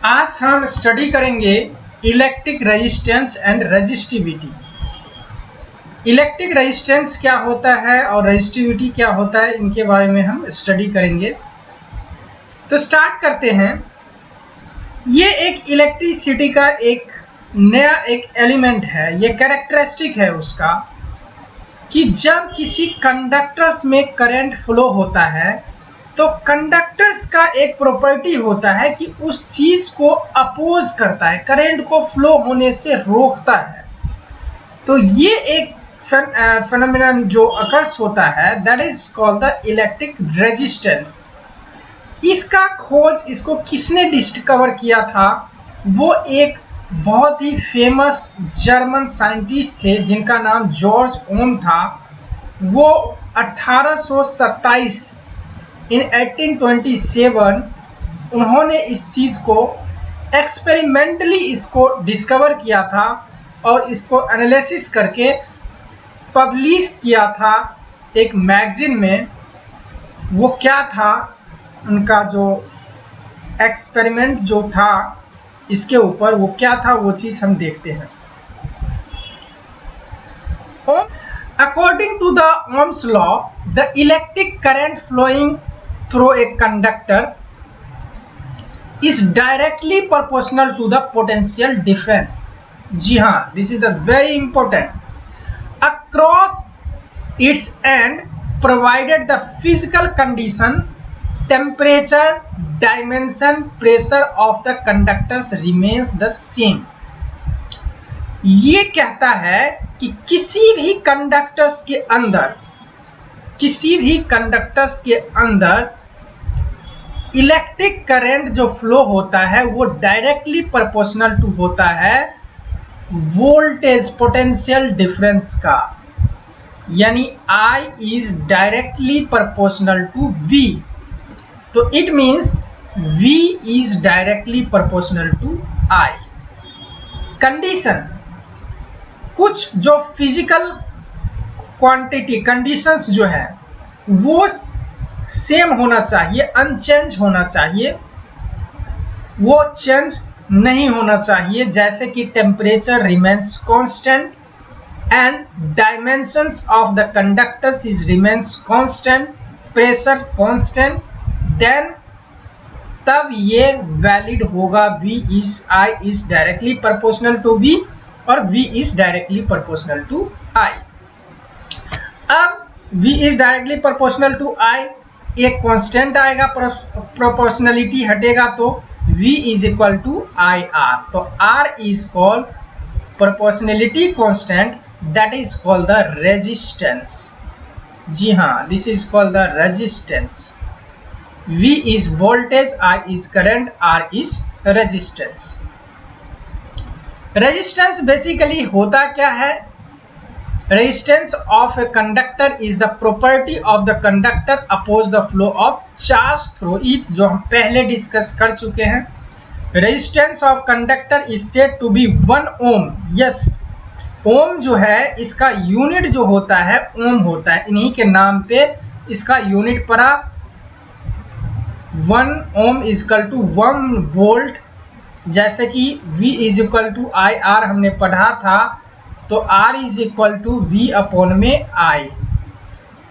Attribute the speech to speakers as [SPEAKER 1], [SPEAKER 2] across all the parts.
[SPEAKER 1] आज हम स्टडी करेंगे electric resistance and resistivity. Electric resistance क्या होता है और रेजिस्टिविटी क्या होता है, इनके बारे में हम स्टडी करेंगे। तो स्टार्ट करते हैं। ये एक इलेक्ट्रिसिटी का एक नया एलिमेंट है, ये कैरेक्टरिस्टिक है उसका कि जब किसी कंडक्टर्स में करंट फ्लो होता है तो कंडक्टर्स का एक प्रॉपर्टी होता है कि उस चीज को अपोज करता है, करंट को फ्लो होने से रोकता है। तो ये एक फेनोमेनन जो अकर्स होता है that is called the electric resistance. इसका खोज इसको किसने डिस्कवर किया था? वो एक बहुत ही फेमस जर्मन साइंटिस्ट थे जिनका नाम जॉर्ज ओम था। वो 1827 इन 1827 उन्होंने इस चीज को एक्सपेरिमेंटली इसको डिस्कवर किया था और इसको एनालिसिस करके पब्लिश किया था एक मैगजीन में। वो क्या था, उनका जो एक्सपेरिमेंट जो था इसके ऊपर, वो क्या था वो चीज हम देखते हैं। According to the Ohm's law, the electric current flowing through a conductor is directly proportional to the potential difference. जी हाँ, this is the very important. Across its end, provided the physical condition, temperature, dimension, pressure of the conductors remains the same. ये कहता है कि किसी भी conductors के अंदर electric current जो फ्लो होता है वो डायरेक्टली प्रोपोर्शनल टू होता है वोल्टेज पोटेंशियल डिफरेंस का, यानी I is directly proportional to V। तो it means V is directly proportional to I। Condition, कुछ जो फिजिकल क्वांटिटी कंडीशंस जो है वो सेम होना चाहिए, अनचेंज होना चाहिए, वो चेंज नहीं होना चाहिए। जैसे कि temperature remains constant and dimensions of the conductors is remains constant, pressure constant, then तब ये वैलिड होगा I is directly proportional to V और V is directly proportional to I। अब V is directly proportional to I, एक constant आएगा, proportionality हटेगा तो V is equal to IR। तो R is called proportionality constant, that is called the resistance. जी हाँ, this is called the resistance. V is voltage, I is current, R is resistance। Resistance basically होता क्या है? Resistance of a conductor is the property of the conductor oppose the flow of charge through it, जो हम पहले discuss कर चुके हैं। Resistance of conductor is said to be 1 ohm. Yes, ohm जो है इसका यूनिट जो होता है ओम होता है, इन्हीं के नाम पे इसका यूनिट पड़ा। 1 ohm is equal to 1 volt. जैसे कि V is equal to IR हमने पढ़ा था, तो R is equal to V upon में I।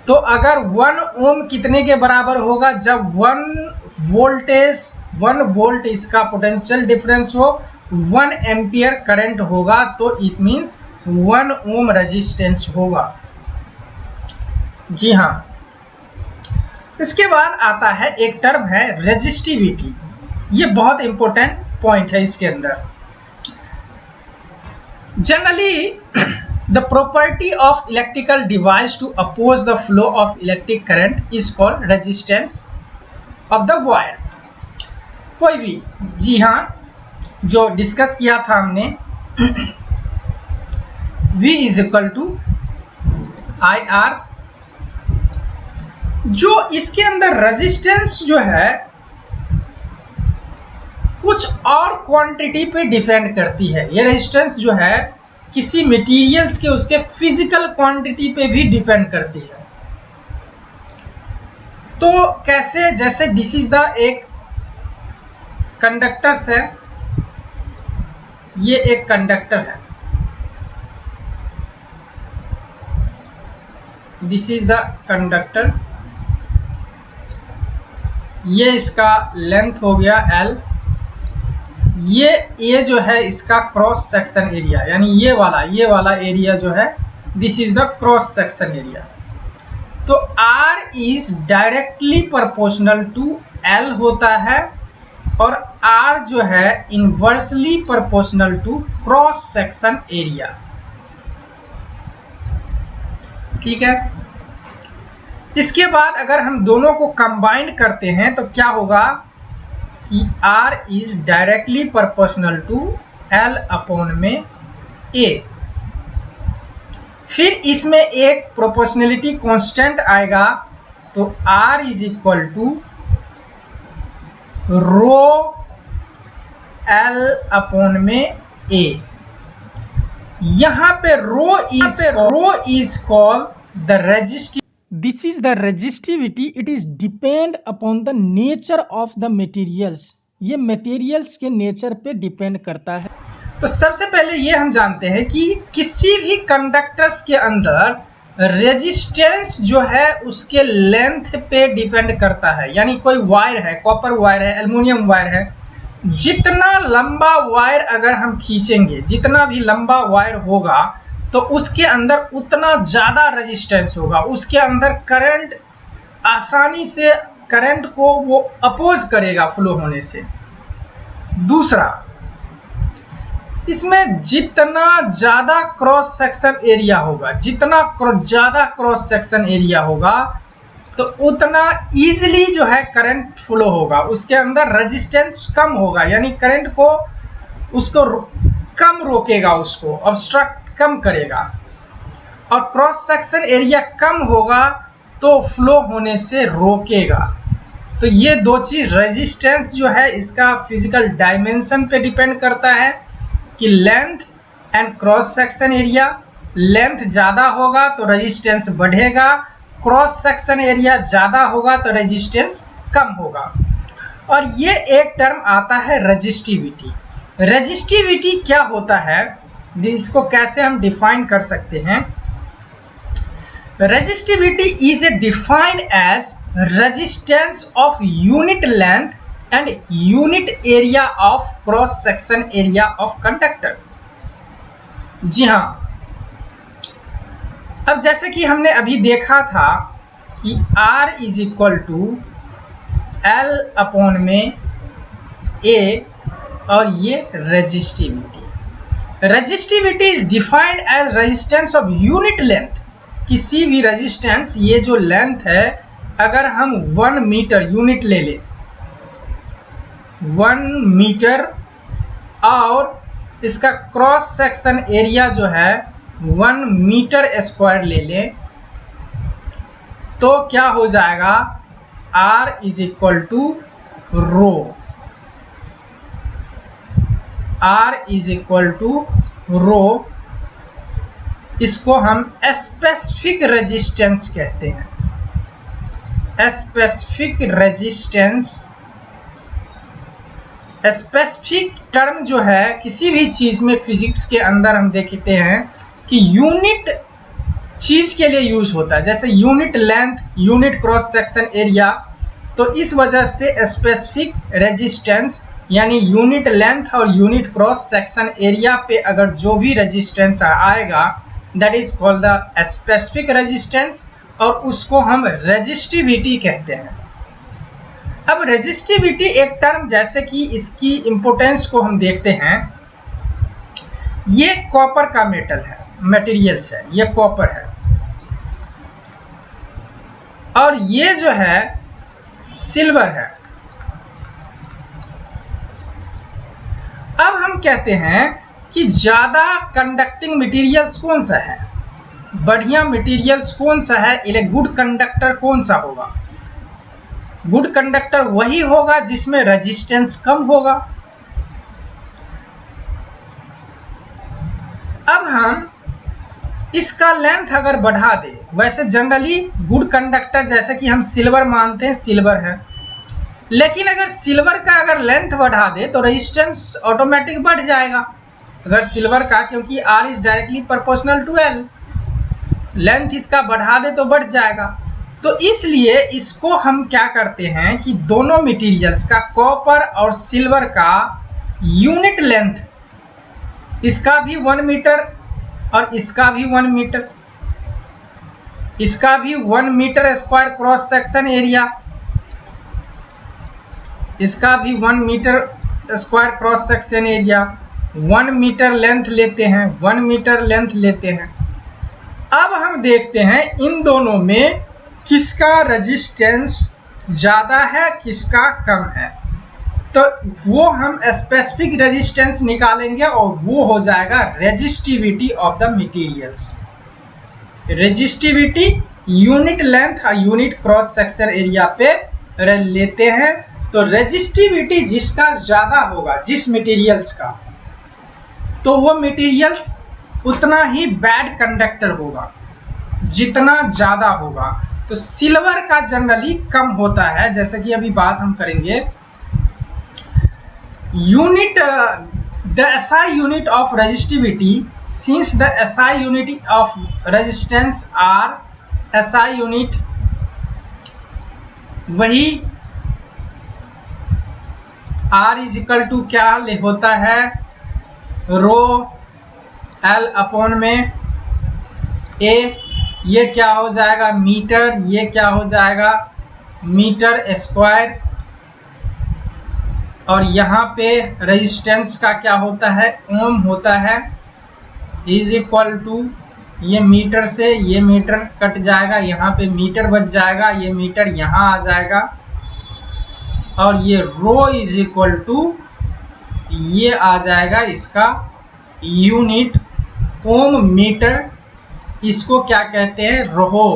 [SPEAKER 1] तो अगर 1 ओम कितने के बराबर होगा? जब 1 वोल्ट इसका पोटेंशियल डिफरेंस हो, 1 एम्पियर करंट होगा, तो इट मीन्स 1 ओम रेजिस्टेंस होगा। जी हाँ। इसके बाद आता है एक टर्म है रेजिस्टिविटी। ये बहुत इंपॉर्टेंट पॉइंट है इसके अंदर। Generally the property of electrical device to oppose the flow of electric current is called resistance of the wire. कोई भी, जी हाँ, जो डिस्कस किया था हमने, V is equal to IR। जो इसके अंदर रेजिस्टेंस जो है कुछ और क्वांटिटी पे डिपेंड करती है। ये रेजिस्टेंस जो है किसी मटेरियल्स के उसके फिजिकल क्वांटिटी पे भी डिपेंड करती है। तो कैसे? जैसे दिस इज द एक कंडक्टर्स है, ये एक कंडक्टर है, दिस इज द कंडक्टर, ये इसका लेंथ हो गया L, ये जो है इसका क्रॉस सेक्शन एरिया, यानी ये वाला एरिया जो है this is the cross section area. तो R is directly proportional to L होता है और R जो है inversely proportional to cross section area. ठीक है, इसके बाद अगर हम दोनों को कंबाइन करते हैं तो क्या होगा कि R is directly proportional to L upon में A। फिर इसमें एक प्रोपोर्शनलिटी कांस्टेंट आएगा, तो R is equal to rho L upon में A। यहाँ पे rho is called the resistivity. This is the resistivity. It is depend upon the nature of the materials. ये materials के nature पे depend करता है। तो सबसे पहले ये हम जानते हैं कि किसी भी कंडक्टर्स के अंदर रेजिस्टेंस जो है उसके लेंथ पे डिपेंड करता है। यानी कोई वायर है, कॉपर वायर है, एल्युमिनियम वायर है, जितना लंबा वायर अगर हम खींचेंगे, जितना भी लंबा वायर होगा तो उसके अंदर उतना ज़्यादा रेजिस्टेंस होगा, उसके अंदर करंट आसानी से करंट को वो अपोज करेगा फ्लो होने से। दूसरा, इसमें जितना ज़्यादा क्रॉस सेक्शन एरिया होगा, जितना ज़्यादा क्रॉस सेक्शन एरिया होगा तो उतना इजीली जो है करंट फ्लो होगा, उसके अंदर रेजिस्टेंस कम होगा, यानी करंट को उसको कम रोकेगा, उसको ऑब्स्ट्रक्ट कम करेगा। और क्रॉस सेक्शन एरिया कम होगा तो फ्लो होने से रोकेगा। तो ये दो चीज, रेजिस्टेंस जो है इसका फिजिकल डायमेंशन पे डिपेंड करता है कि length and cross section area. Length ज़्यादा होगा तो रेजिस्टेंस बढ़ेगा, क्रॉस सेक्शन एरिया ज़्यादा होगा तो रेजिस्टेंस कम होगा। और ये एक टर्म आता है रेजिस्टिविटी। रेजिस्टिविटी क्या होता है, इसको कैसे हम डिफाइन कर सकते हैं? Resistivity is a defined as resistance of unit length and unit area of cross section area of conductor. जी हाँ, अब जैसे कि हमने अभी देखा था कि R is equal to L upon में A और ये resistivity. Resistivity is defined as resistance of unit length. किसी भी रेजिस्टेंस, ये जो लेंथ है, अगर हम 1 मीटर यूनिट ले लें, 1 मीटर, और इसका क्रॉस सेक्शन एरिया जो है 1 मीटर स्क्वायर ले लें, तो क्या हो जाएगा? R is equal to rho. R is equal to rho. इसको हम स्पेसिफिक रेजिस्टेंस कहते हैं। स्पेसिफिक रेजिस्टेंस, स्पेसिफिक टर्म जो है किसी भी चीज में फिजिक्स के अंदर हम देखते हैं कि यूनिट चीज के लिए यूज होता है, जैसे unit length, unit cross section area. तो इस वजह से स्पेसिफिक रेजिस्टेंस यानी यूनिट लेंथ और यूनिट क्रॉस सेक्शन एरिया पे अगर जो भी रेजिस्टेंस आएगा, that is called the specific resistance, और उसको हम रेजिस्टिविटी कहते हैं। अब रेजिस्टिविटी एक टर्म, जैसे कि इसकी इंपोर्टेंस को हम देखते हैं, ये कॉपर का मेटल है, मटेरियल्स है, ये कॉपर है, और ये जो है सिल्वर है। अब हम कहते हैं कि ज्यादा कंडक्टिंग मटेरियल्स कौन सा है, बढ़िया मटेरियल्स कौन सा है, एक गुड कंडक्टर कौन सा होगा? गुड कंडक्टर वही होगा जिसमें रेजिस्टेंस कम होगा। अब हम इसका लेंथ अगर बढ़ा दे, वैसे जनरली गुड कंडक्टर जैसे कि हम सिल्वर मानते हैं, सिल्वर है, लेकिन अगर सिल्वर का अगर लेंथ बढ़ा दे तो रेजिस्टेंस ऑटोमेटिक बढ़ जाएगा। अगर सिल्वर का, क्योंकि R is directly proportional to L, length इसका बढ़ा दे तो बढ़ जाएगा। तो इसलिए इसको हम क्या करते हैं कि दोनों मटेरियल्स का, कॉपर और सिल्वर का यूनिट लेंथ, इसका भी 1 मीटर और इसका भी 1 मीटर, इसका भी 1 metre square cross section area, इसका भी 1 metre square cross section area, 1 metre length लेते हैं, 1 मीटर लेंथ लेते हैं। अब हम देखते हैं इन दोनों में किसका रेजिस्टेंस ज़्यादा है, किसका कम है। तो वो हम स्पेसिफिक रेजिस्टेंस निकालेंगे और वो हो जाएगा resistivity of the materials. Resistivity unit और यूनिट क्रॉस सेक्शन एरिया पे लेते हैं। तो रेजिस्टिविटी जिसका ज़्यादा होगा, जिस मटेरियल्स का, तो वो मटेरियल्स उतना ही बैड कंडक्टर होगा जितना ज़्यादा होगा। तो सिल्वर का जनरली कम होता है, जैसे कि अभी बात हम करेंगे। Unit the SI unit of resistivity, since the SI unit of resistance R SI unit, वही R इज इक्वल टू क्या होता है, रो L अपॉन में A, ये क्या हो जाएगा मीटर, ये क्या हो जाएगा मीटर स्क्वायर, और यहाँ पे रेजिस्टेंस का क्या होता है, ओम होता है, इज इक्वल टू, ये मीटर से ये मीटर कट जाएगा, यहाँ पे मीटर बच जाएगा, ये मीटर यहाँ आ जाएगा, और ये रो इज इक्वल टू, ये आ जाएगा इसका यूनिट ओम मीटर। इसको क्या कहते हैं, रोहो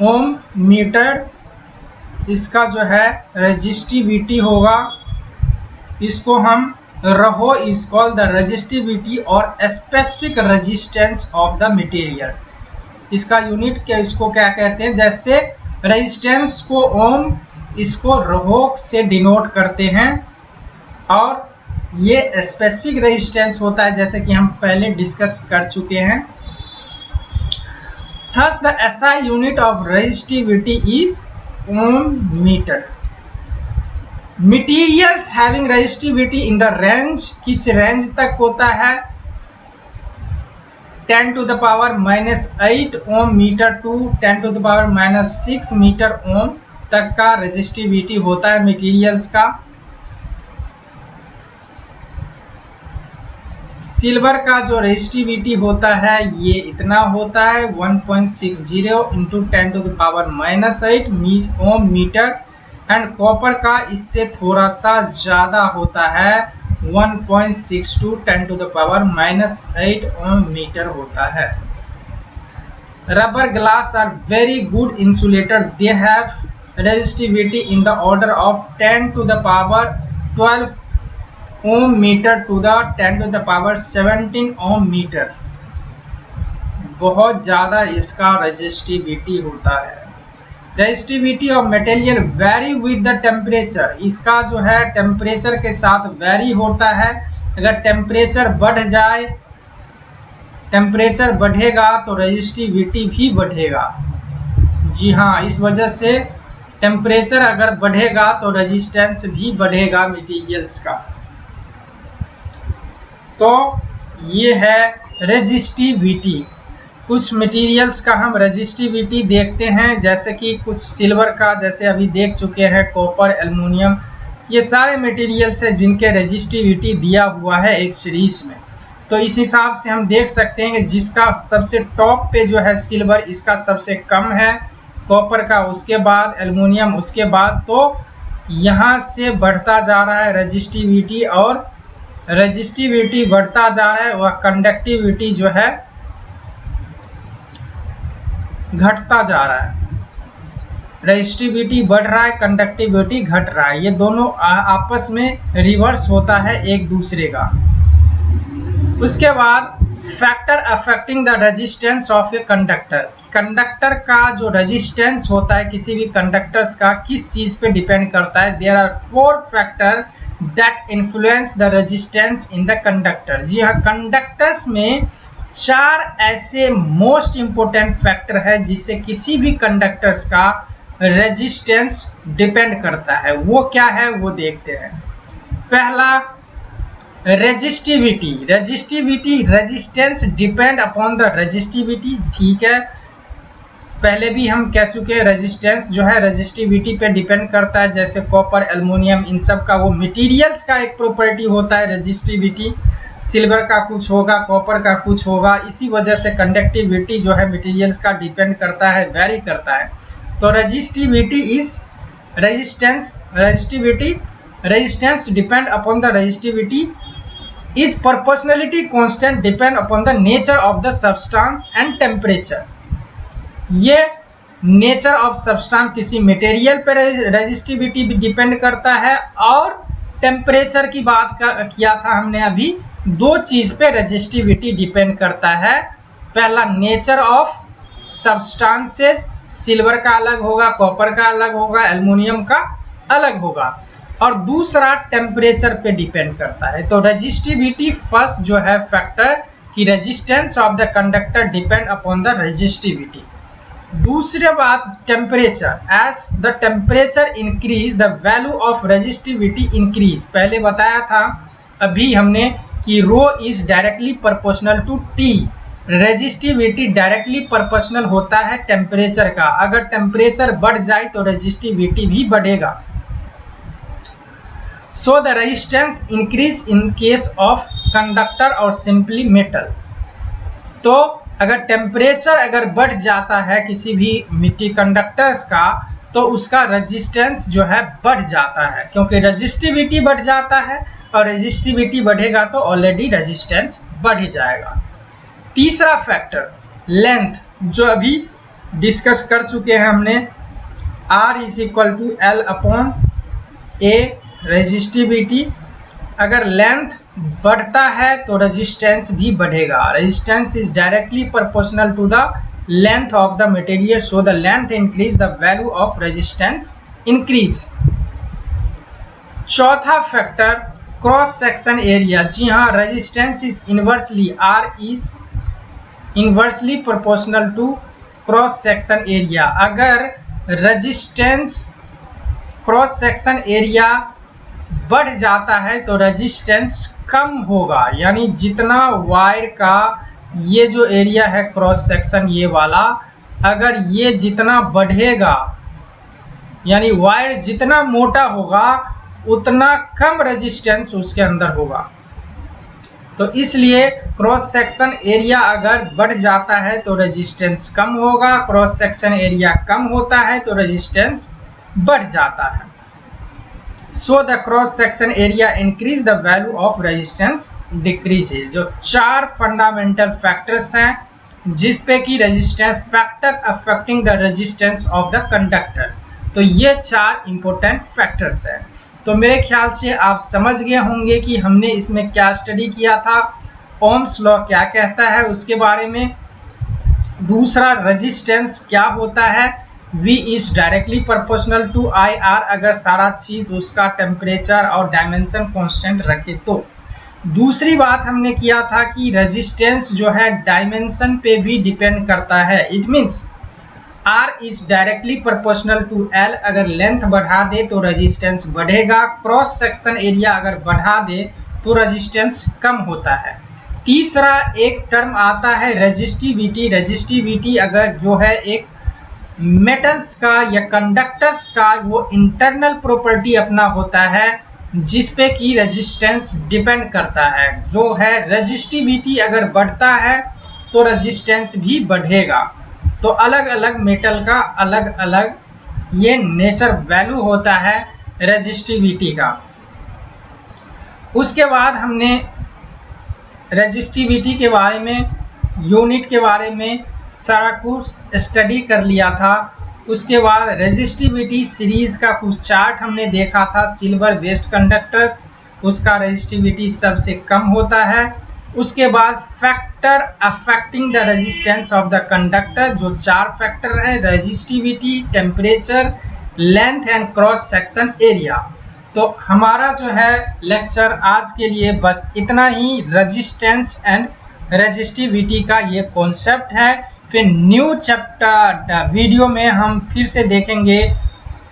[SPEAKER 1] ओम मीटर। इसका जो है रेजिस्टिविटी होगा, इसको हम रहो इज कॉल्ड द रेजिस्टिविटी और specific resistance of the material. इसका यूनिट क्या, इसको क्या कहते हैं, जैसे रेजिस्टेंस को ओम, इसको रहो से डिनोट करते हैं, और ये स्पेसिफिक रेजिस्टेंस होता है जैसे कि हम पहले डिस्कस कर चुके हैं। Thus the SI unit of resistivity is ohm metre. Materials having resistivity in the range, किस रेंज तक होता है, 10 to the power -8 ohm metre to 10 to the power -6 metre ohm तक का रेजिस्टिविटी होता है मटेरियल्स का। सिल्वर का जो रेजिस्टिविटी होता है ये इतना होता है 1.60 into 10 to the power -8 ohm metre, and copper का इससे थोड़ा सा ज़्यादा होता है 1.62 10 to the power -8 ohm metre होता है। Rubber glass are very good insulator, they have resistivity in the order of 10 to the power 12 ohm metre to the 10 to the power 17 ohm metre. बहुत ज़्यादा इसका रेजिस्टिविटी होता है। Resistivity of material very with the temperature, इसका जो है temperature के साथ वेरी होता है। अगर टेम्परेचर बढ़ जाए, टेम्परेचर बढ़ेगा तो रेजिस्टिविटी भी बढ़ेगा। जी हाँ, इस वजह से टेम्परेचर अगर बढ़ेगा तो रेजिस्टेंस भी बढ़ेगा मटेरियल्स का। तो ये है रेजिस्टिविटी। कुछ मटेरियल्स का हम रेजिस्टिविटी देखते हैं, जैसे कि कुछ सिल्वर का, जैसे अभी देख चुके हैं कॉपर, एल्युमिनियम, ये सारे मटेरियल्स हैं जिनके रेजिस्टिविटी दिया हुआ है एक सीरीज में। तो इस हिसाब से हम देख सकते हैं कि जिसका सबसे टॉप पे जो है सिल्वर, इसका सबसे कम है, कॉपर का उसके बाद, एल्युमिनियम उसके बाद, तो यहाँ से बढ़ता जा रहा है रेजिस्टिविटी, और रेजिस्टिविटी बढ़ता जा रहा है, वह कंडक्टिविटी जो है घटता जा रहा है। रेजिस्टिविटी बढ़ रहा है, कंडक्टिविटी घट रहा है, ये दोनों आपस में रिवर्स होता है एक दूसरे का। उसके बाद factor affecting the resistance of a conductor, conductor का जो रेजिस्टेंस होता है किसी भी कंडक्टर्स का, किस चीज़ पे डिपेंड करता है। There are 4 factor that influence the resistance in the conductor. जी हाँ, कंडक्टर्स में 4 ऐसे मोस्ट इंपोर्टेंट फैक्टर है जिससे किसी भी कंडक्टर्स का रेजिस्टेंस डिपेंड करता है। वो क्या है वो देखते हैं। पहला, resistivity. Resistance depend upon the resistivity. ठीक है, पहले भी हम कह चुके हैं रेजिस्टेंस जो है रेजिस्टिविटी पे डिपेंड करता है। जैसे कॉपर, एल्युमिनियम, इन सब का वो मटेरियल्स का एक प्रॉपर्टी होता है रेजिस्टिविटी। सिल्वर का कुछ होगा, कॉपर का कुछ होगा। इसी वजह से कंडक्टिविटी जो है मटेरियल्स का डिपेंड करता है, वेरी करता है। तो resistivity is resistance depend upon the resistivity is proportionality constant depend upon the nature of the substance and temperature। ये नेचर ऑफ सब्सटेंस किसी मटेरियल पर रेजिस्टिविटी भी डिपेंड करता है, और टेम्परेचर की बात किया था हमने अभी, 2 चीज पे रेजिस्टिविटी डिपेंड करता है। पहला, नेचर ऑफ सब्सटेंसेस, सिल्वर का अलग होगा, कॉपर का अलग होगा, एल्युमिनियम का अलग होगा, और दूसरा टेम्परेचर पे डिपेंड करता है। तो रेजिस्टिविटी फर्स्ट जो है फैक्टर कि resistance of the conductor depend upon the resistivity. दूसरी बात, temperature. As the temperature increase the value of resistivity increase. पहले बताया था अभी हमने कि rho is directly proportional to T. Resistivity directly proportional होता है टेम्परेचर का। अगर टेम्परेचर बढ़ जाए तो रेजिस्टिविटी भी बढ़ेगा। So the resistance increase in case of conductor और simply metal। तो अगर टेम्परेचर अगर बढ़ जाता है किसी भी मिट्टी कंडक्टर्स का तो उसका रेजिस्टेंस जो है बढ़ जाता है, क्योंकि रेजिस्टिविटी बढ़ जाता है, और रेजिस्टिविटी बढ़ेगा तो ऑलरेडी रेजिस्टेंस बढ़ ही जाएगा। तीसरा फैक्टर, लेंथ, जो अभी डिस्कस कर चुके हैं हमने। R is equal to L upon A resistivity. अगर लेंथ बढ़ता है तो रेजिस्टेंस भी बढ़ेगा। Resistance is directly proportional to the length of the material, so the length increase the value of resistance increase. चौथा फैक्टर, क्रॉस सेक्शन एरिया। जी हाँ, resistance is inversely, R is inversely proportional to cross section area. अगर resistance cross section area बढ़ जाता है तो resistance कम होगा। यानी जितना वायर का ये जो एरिया है क्रॉस सेक्शन ये वाला, अगर ये जितना बढ़ेगा, यानी वायर जितना मोटा होगा उतना कम रेजिस्टेंस उसके अंदर होगा। तो इसलिए क्रॉस सेक्शन एरिया अगर बढ़ जाता है तो रेजिस्टेंस कम होगा, क्रॉस सेक्शन एरिया कम होता है तो रेजिस्टेंस बढ़ जाता है। So the cross section area increase the value of resistance decreases. जो 4 फंडामेंटल फैक्टर्स हैं जिसपे कि resistance factor affecting the resistance of the conductor. तो ये 4 इंपॉर्टेंट फैक्टर्स हैं। तो मेरे ख्याल से आप समझ गए होंगे कि हमने इसमें क्या स्टडी किया था, ओम्स लॉ क्या कहता है उसके बारे में। दूसरा, रेजिस्टेंस क्या होता है, V is directly proportional to IR, अगर सारा चीज उसका टेम्परेचर और डायमेंशन कांस्टेंट रखे तो। दूसरी बात हमने किया था कि रेजिस्टेंस जो है डायमेंशन पे भी डिपेंड करता है। It means R is directly proportional to L, अगर लेंथ बढ़ा दे तो रेजिस्टेंस बढ़ेगा, क्रॉस सेक्शन एरिया अगर बढ़ा दे तो रेजिस्टेंस कम होता है। तीसरा एक टर्म आता है रेजिस्टिविटी। रेजिस्टिविटी अगर जो है एक मेटल्स का या कंडक्टर्स का वो इंटरनल प्रॉपर्टी अपना होता है जिस पे कि रेजिस्टेंस डिपेंड करता है। जो है रेजिस्टिविटी अगर बढ़ता है तो रेजिस्टेंस भी बढ़ेगा। तो अलग अलग मेटल का अलग अलग ये नेचर वैल्यू होता है रेजिस्टिविटी का। उसके बाद हमने रेजिस्टिविटी के बारे में, यूनिट के बारे में सारा कुछ स्टडी कर लिया था। उसके बाद रेजिस्टिविटी सीरीज का कुछ चार्ट हमने देखा था। सिल्वर बेस्ड कंडक्टर्स, उसका रेजिस्टिविटी सबसे कम होता है। उसके बाद factor affecting the resistance of the conductor, जो 4 फैक्टर है, resistivity, temperature, length and cross section area. तो हमारा जो है लेक्चर आज के लिए बस इतना ही। रेजिस्टेंस एंड रेजिस्टिविटी का ये कॉन्सेप्ट है। फिर न्यू चैप्टर वीडियो में हम फिर से देखेंगे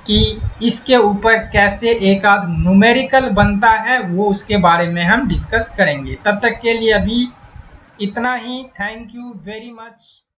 [SPEAKER 1] कि इसके ऊपर कैसे एक आध न्यूमेरिकल बनता है, वो उसके बारे में हम डिस्कस करेंगे। तब तक के लिए अभी इतना ही। Thank you very much.